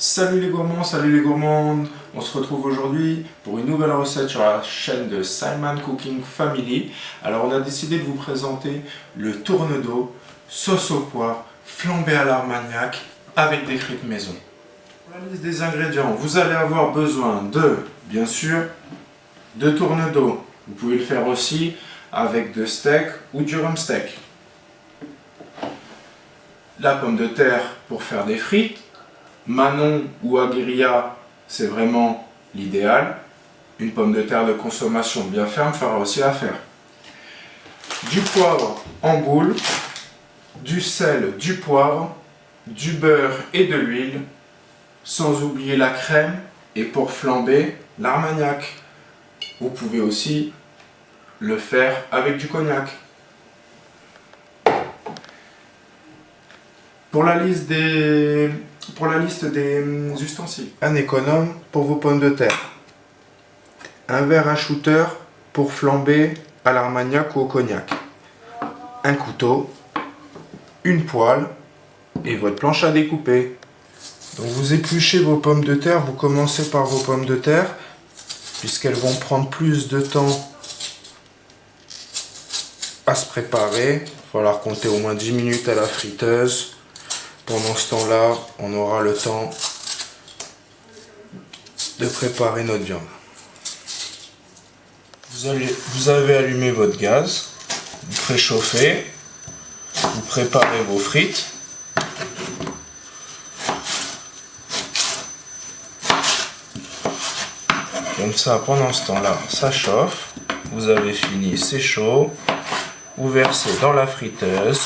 Salut les gourmands, salut les gourmandes. On se retrouve aujourd'hui pour une nouvelle recette sur la chaîne de Simon Cooking Family. Alors on a décidé de vous présenter le tourne-dos, sauce au poivre, flambé à l'armagnac avec des frites maison. Pour la liste des ingrédients, vous allez avoir besoin de, bien sûr, de tourne-dos. Vous pouvez le faire aussi avec de steak ou du rump steak. La pomme de terre pour faire des frites. Manon ou aguerilla, c'est vraiment l'idéal. Une pomme de terre de consommation bien ferme fera aussi l'affaire. Du poivre en boule, du sel, du poivre, du beurre et de l'huile, sans oublier la crème et pour flamber, l'armagnac. Vous pouvez aussi le faire avec du cognac. Pour la liste des ustensiles. Un économe pour vos pommes de terre. Un verre à shooter pour flamber à l'armagnac ou au cognac. Un couteau, une poêle et votre planche à découper. Donc vous épluchez vos pommes de terre, vous commencez par vos pommes de terre, puisqu'elles vont prendre plus de temps à se préparer. Il va falloir compter au moins 10 minutes à la friteuse. Pendant ce temps-là, on aura le temps de préparer notre viande. Vous avez allumé votre gaz, vous préchauffez, vous préparez vos frites. Comme ça, pendant ce temps-là, ça chauffe. Vous avez fini, c'est chaud. Vous versez dans la friteuse.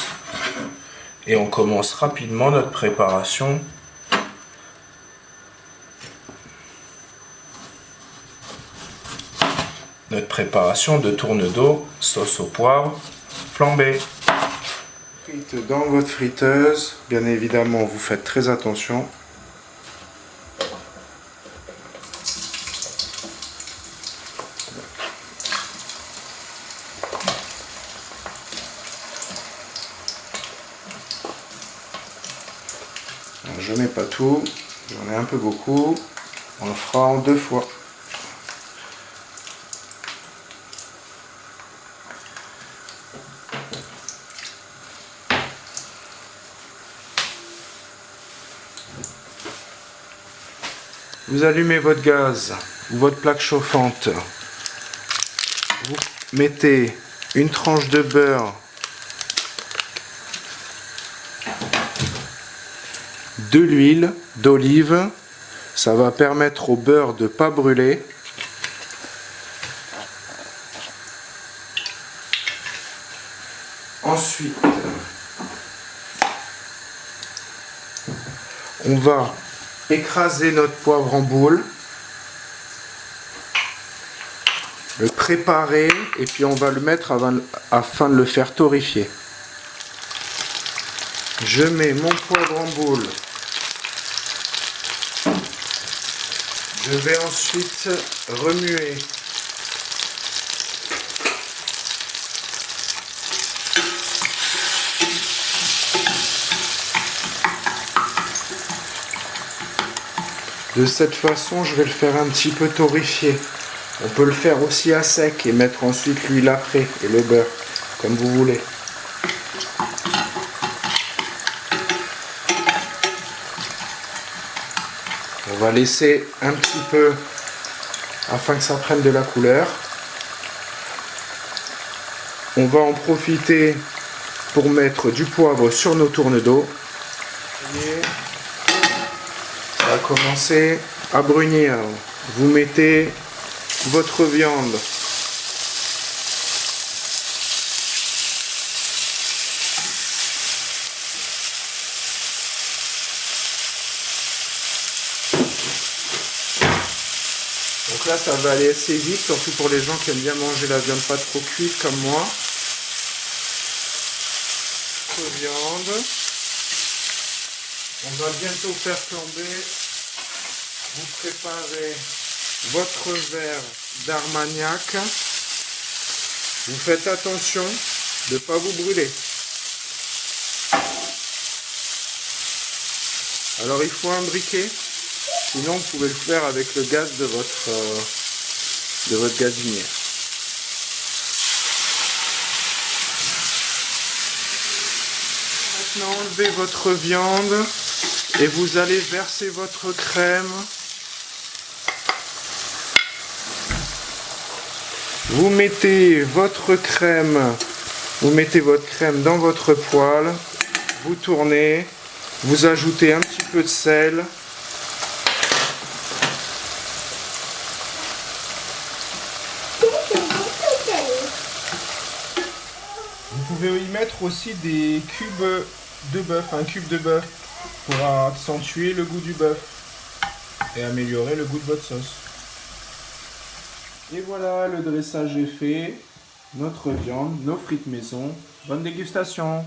Et on commence rapidement notre préparation de tourne-dos, sauce au poivre, flambé. Frites dans votre friteuse, bien évidemment vous faites très attention. Je mets pas tout, j'en ai un peu beaucoup, on le fera en 2 fois. Vous allumez votre gaz ou votre plaque chauffante, vous mettez une tranche de beurre, de l'huile d'olive, ça va permettre au beurre de ne pas brûler. Ensuite, on va écraser notre poivre en boule, le préparer et puis on va le mettre afin de le faire torréfier. Je mets mon poivre en boule. Je vais ensuite remuer. De cette façon, je vais le faire un petit peu torréfier. On peut le faire aussi à sec et mettre ensuite l'huile après et le beurre, comme vous voulez. On va laisser un petit peu afin que ça prenne de la couleur. On va en profiter pour mettre du poivre sur nos tourne-dos. On va commencer à brunir. Vous mettez votre viande. Donc là, ça va aller assez vite, surtout pour les gens qui aiment bien manger la viande pas trop cuite comme moi. Viande. On va bientôt faire flamber. Vous préparez votre verre d'armagnac. Vous faites attention de ne pas vous brûler. Alors il faut un briquet Sinon, vous pouvez le faire avec le gaz de votre gazinière. Maintenant, enlevez votre viande et vous allez verser votre crème. Vous mettez votre crème dans votre poêle, vous tournez, vous ajoutez un petit peu de sel. Vous pouvez y mettre aussi des cubes de bœuf, un cube de bœuf pour accentuer le goût du bœuf et améliorer le goût de votre sauce. Et voilà, le dressage est fait, notre viande, nos frites maison. Bonne dégustation!